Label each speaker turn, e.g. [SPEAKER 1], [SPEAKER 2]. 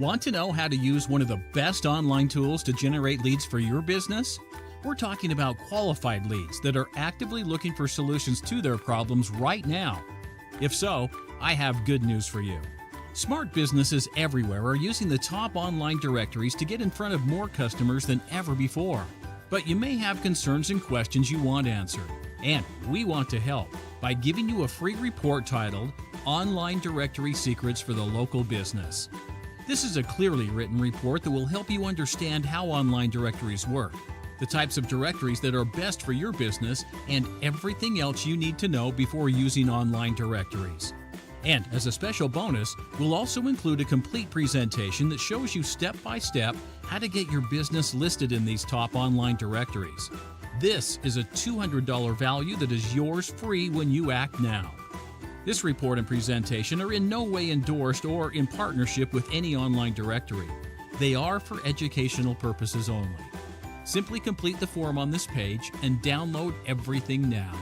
[SPEAKER 1] Want to know how to use one of the best online tools to generate leads for your business? We're talking about qualified leads that are actively looking for solutions to their problems right now. If so, I have good news for you. Smart businesses everywhere are using the top online directories to get in front of more customers than ever before. But you may have concerns and questions you want answered, and we want to help by giving you a free report titled Online Directory Secrets for the Local Business. This is a clearly written report that will help you understand how online directories work, the types of directories that are best for your business, and everything else you need to know before using online directories. And as a special bonus, we'll also include a complete presentation that shows you step by step how to get your business listed in these top online directories. This is a $200 value that is yours free when you act now. This report and presentation are in no way endorsed or in partnership with any online directory. They are for educational purposes only. Simply complete the form on this page and download everything now.